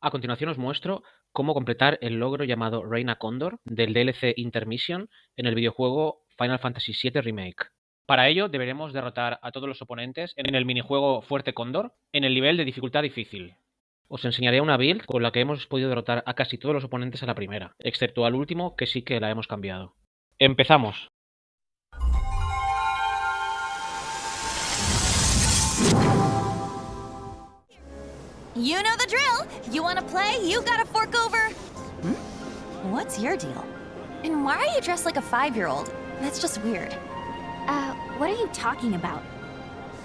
A continuación os muestro cómo completar el logro llamado Reina Cóndor del DLC Intermission en el videojuego Final Fantasy VII Remake. Para ello deberemos derrotar a todos los oponentes en el minijuego Fuerte Cóndor en el nivel de dificultad difícil. Os enseñaré una build con la que hemos podido derrotar a casi todos los oponentes a la primera, excepto al último que sí que la hemos cambiado. ¡Empezamos! You know the drill. You want to play? You gotta fork over. What's your deal? And why are you dressed like a 5-year-old? That's just weird. What are you talking about?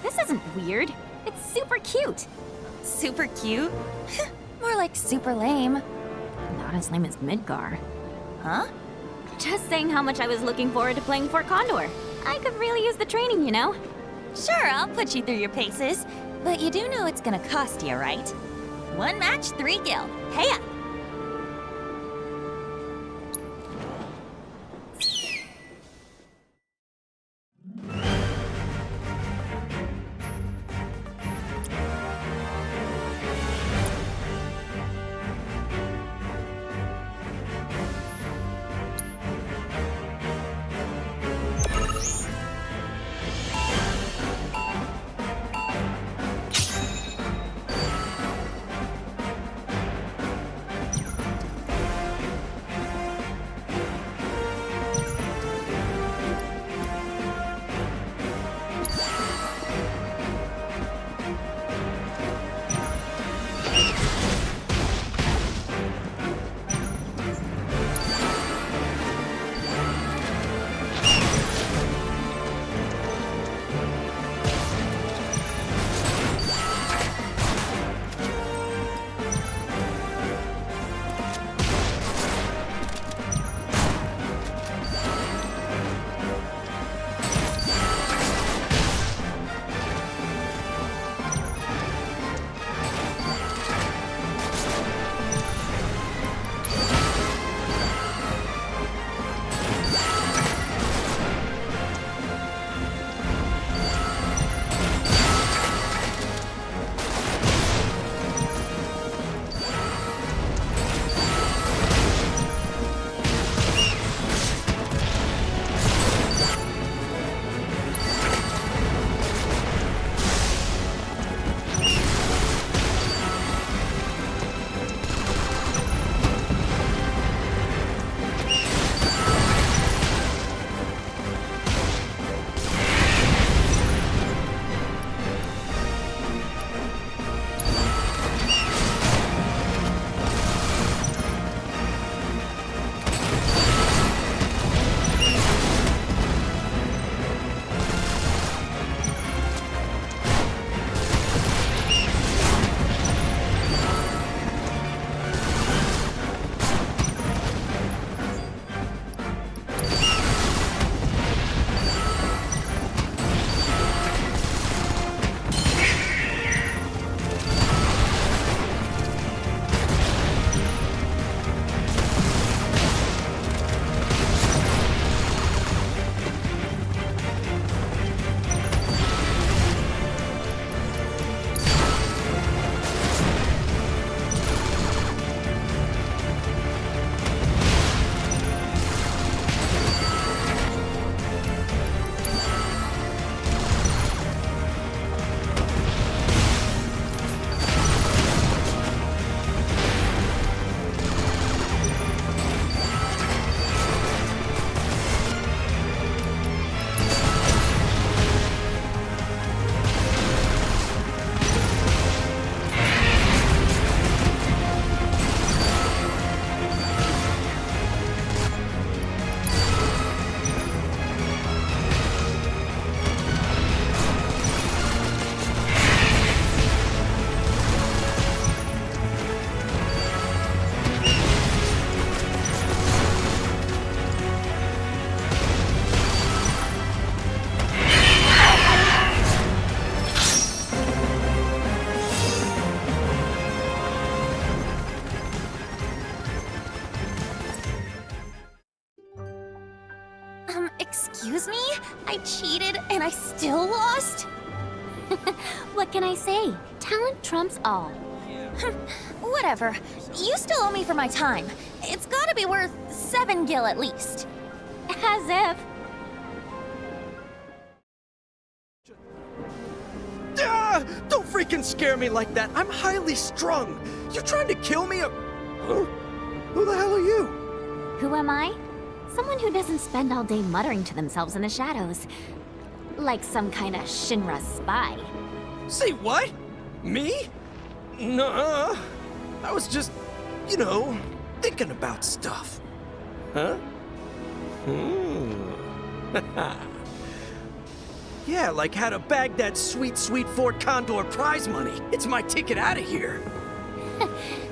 This isn't weird. It's super cute. Super cute? More like super lame. Not as lame as Midgar. Huh? Just saying how much I was looking forward to playing Fuerte Cóndor. I could really use the training, you know? Sure, I'll put you through your paces. But you do know it's gonna cost you, right? 1 match, 3 gil. Pay up. Excuse me? I cheated and I still lost? What can I say? Talent trumps all. Whatever. You still owe me for my time. It's gotta be worth 7 gil at least. As if. Don't freaking scare me like that. I'm highly strung. You trying to kill me or... Huh? Who the hell are you? Who am I? Someone who doesn't spend all day muttering to themselves in the shadows. Like some kind of Shinra spy. Say what? Me? Nuh-uh. I was just, you know, thinking about stuff. Huh? Yeah, like how to bag that sweet, sweet Fort Cóndor prize money. It's my ticket out of here.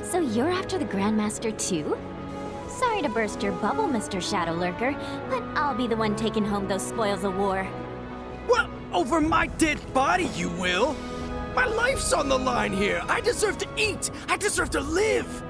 So you're after the Grandmaster too? Sorry to burst your bubble, Mr. Shadow Lurker, but I'll be the one taking home those spoils of war. Well, over my dead body, you will. My life's on the line here. I deserve to eat. I deserve to live.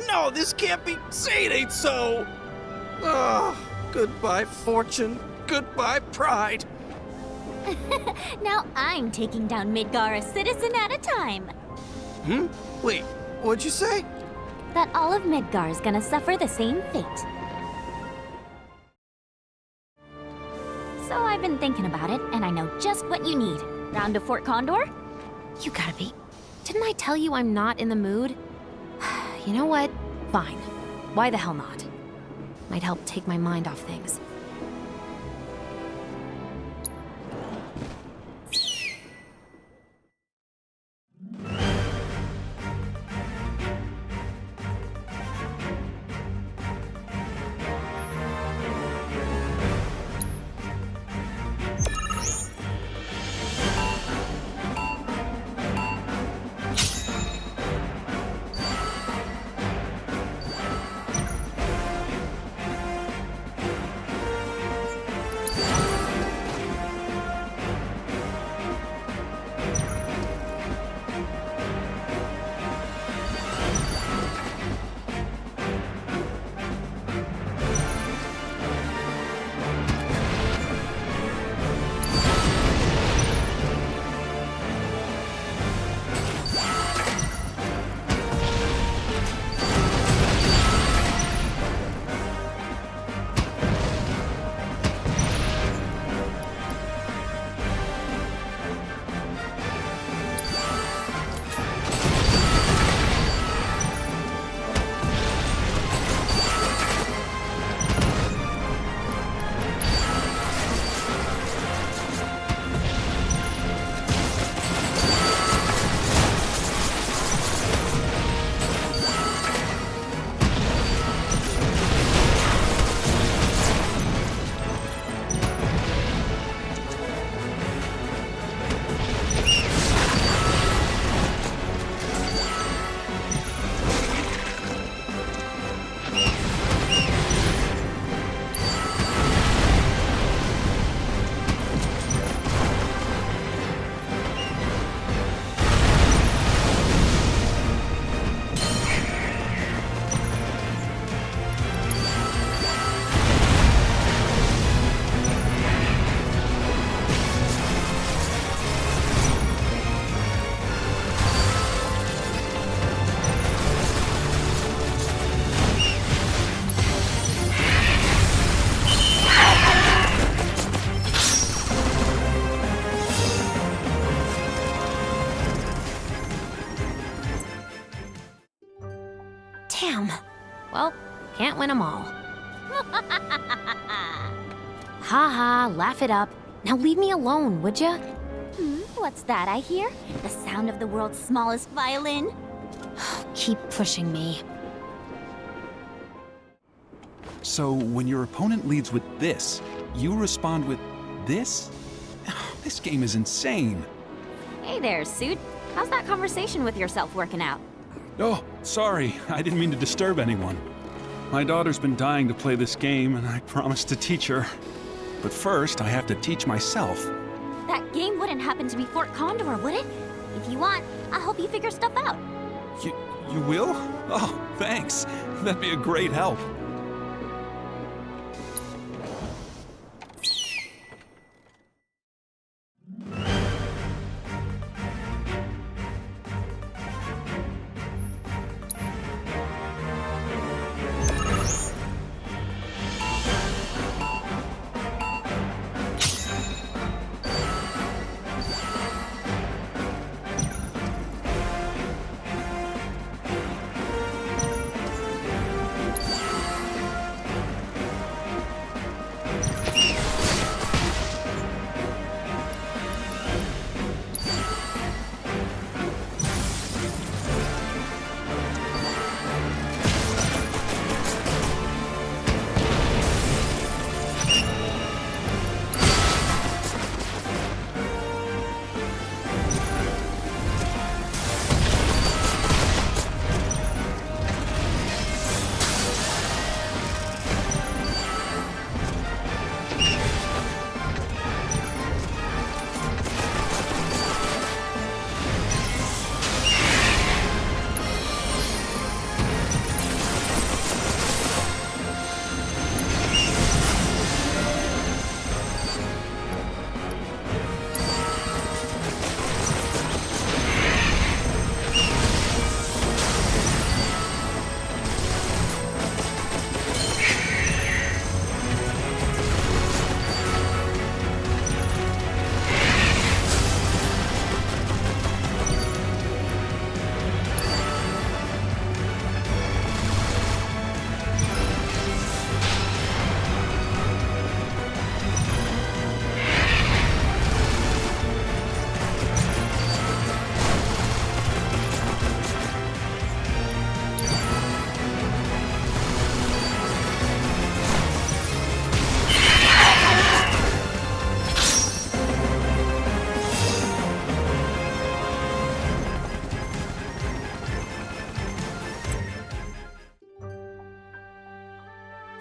No, this can't be. Say it ain't so. Goodbye, fortune. Goodbye, pride. Now I'm taking down Midgar a citizen at a time. Wait, what'd you say? That all of Midgar's gonna suffer the same fate. So I've been thinking about it, and I know just what you need. Round to Fort Cóndor? You gotta be. Didn't I tell you I'm not in the mood? You know what? Fine. Why the hell not? Might help take my mind off things. Damn. Well, can't win them all. Haha, laugh it up. Now leave me alone, would ya? What's that I hear? The sound of the world's smallest violin? Keep pushing me. So when your opponent leads with this, you respond with this? This game is insane. Hey there, Suit. How's that conversation with yourself working out? Oh, sorry, I didn't mean to disturb anyone. My daughter's been dying to play this game, and I promised to teach her. But first, I have to teach myself. That game wouldn't happen to be Fort Cóndor, would it? If you want, I'll help you figure stuff out. You will? Oh, thanks. That'd be a great help.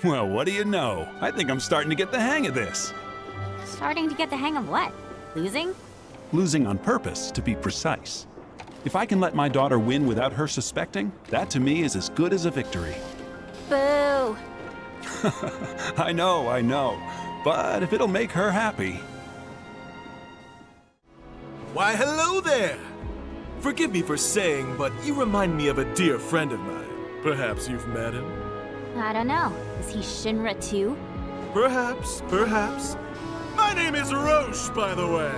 Well, what do you know? I think I'm starting to get the hang of this. Starting to get the hang of what? Losing? Losing on purpose, to be precise. If I can let my daughter win without her suspecting, that to me is as good as a victory. Boo! I know. But if it'll make her happy... Why, hello there! Forgive me for saying, but you remind me of a dear friend of mine. Perhaps you've met him? I don't know. Is he Shinra too? Perhaps. My name is Roche, by the way.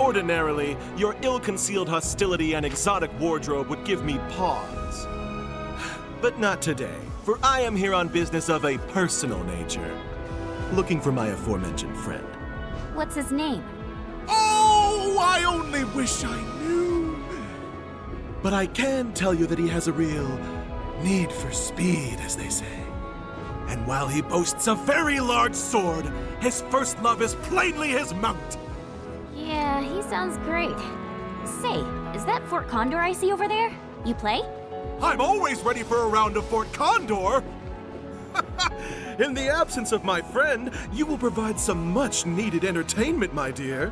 Ordinarily, your ill-concealed hostility and exotic wardrobe would give me pause. But not today, for I am here on business of a personal nature. Looking for my aforementioned friend. What's his name? Oh, I only wish I knew! But I can tell you that he has a real need for speed, as they say. And while he boasts a very large sword, his first love is plainly his mount. Yeah, he sounds great. Say, is that Fort Cóndor I see over there? You play? I'm always ready for a round of Fort Cóndor! In the absence of my friend, you will provide some much-needed entertainment, my dear.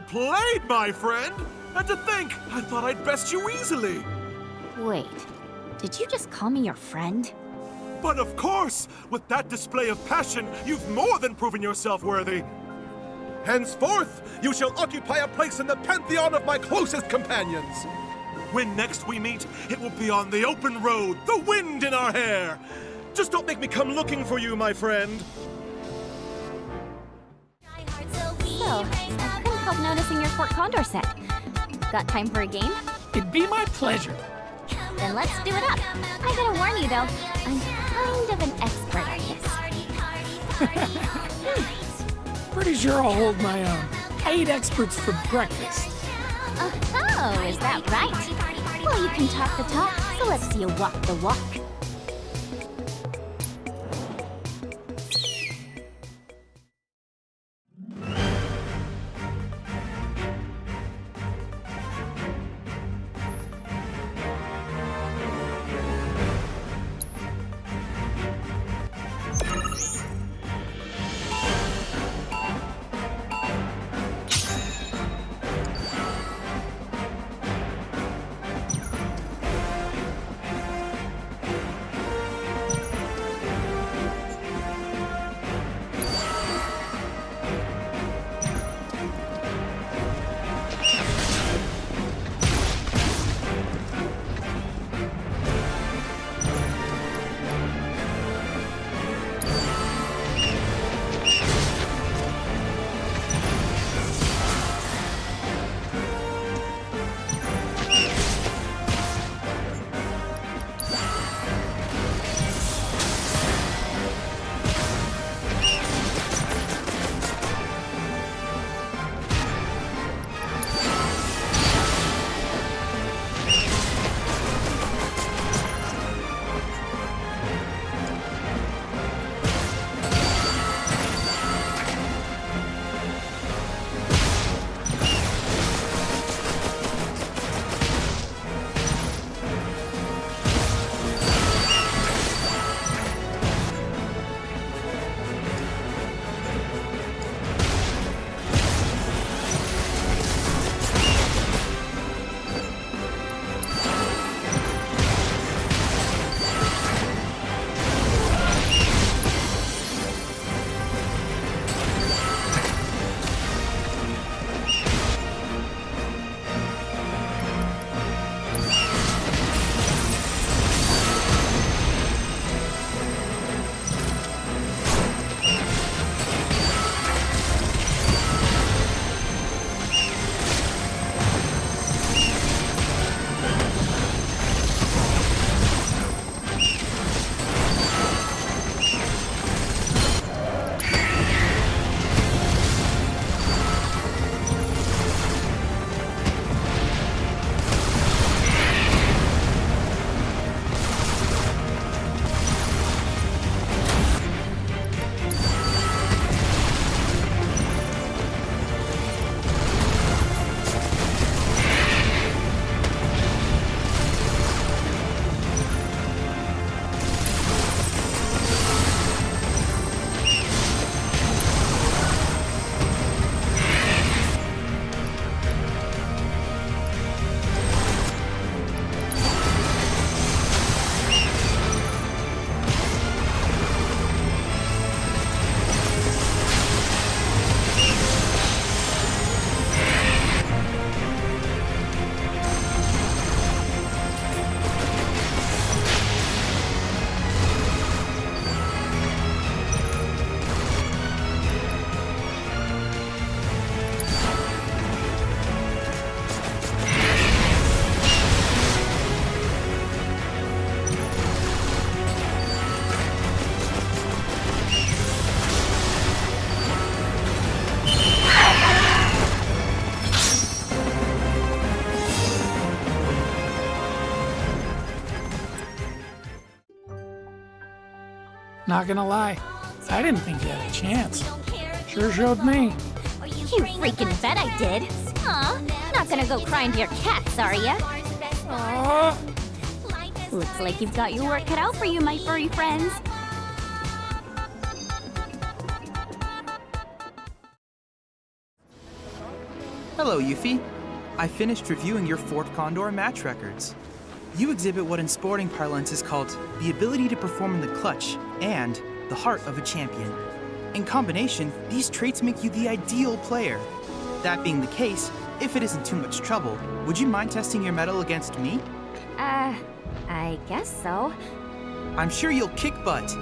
played, my friend! And to think, I thought I'd best you easily. Wait, did you just call me your friend? But of course, with that display of passion, you've more than proven yourself worthy. Henceforth, you shall occupy a place in the pantheon of my closest companions. When next we meet, it will be on the open road, the wind in our hair. Just don't make me come looking for you, my friend. So, I couldn't help noticing your Fort Cóndor set. Got time for a game? It'd be my pleasure. Then let's do it up. I gotta warn you though, I'm kind of an expert at this. Pretty sure I'll hold my own. I eat experts for breakfast. Oh, is that right? Well, you can talk the talk, so let's see you walk the walk. Not gonna lie, I didn't think you had a chance. Sure showed me. You freaking bet I did. Aw, not gonna go crying to your cats, are ya? Aw. Looks like you've got your work cut out for you, my furry friends. Hello, Yuffie. I finished reviewing your Fuerte Cóndor match records. You exhibit what in sporting parlance is called the ability to perform in the clutch and the heart of a champion. In combination, these traits make you the ideal player. That being the case, if it isn't too much trouble, would you mind testing your mettle against me? I guess so. I'm sure you'll kick butt.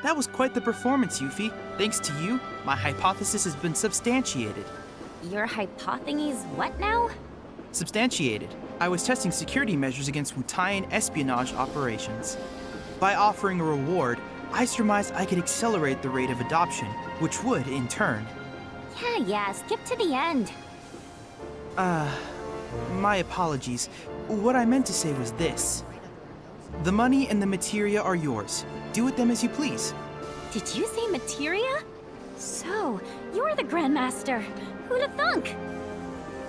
That was quite the performance, Yuffie. Thanks to you, my hypothesis has been substantiated. Your hypotheses what now? Substantiated. I was testing security measures against Wutaian espionage operations. By offering a reward, I surmised I could accelerate the rate of adoption, which would, in turn... Yeah, skip to the end. My apologies. What I meant to say was this. The money and the materia are yours. Do with them as you please. Did you say materia? So, you're the Grandmaster. Who'da thunk?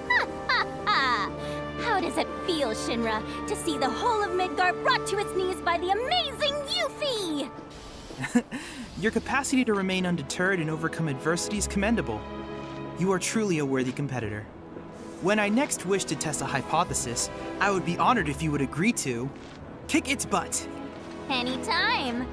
Ha ha ha! How does it feel, Shinra, to see the whole of Midgar brought to its knees by the amazing Yuffie? Your capacity to remain undeterred and overcome adversity is commendable. You are truly a worthy competitor. When I next wish to test a hypothesis, I would be honored if you would agree to kick its butt. Anytime.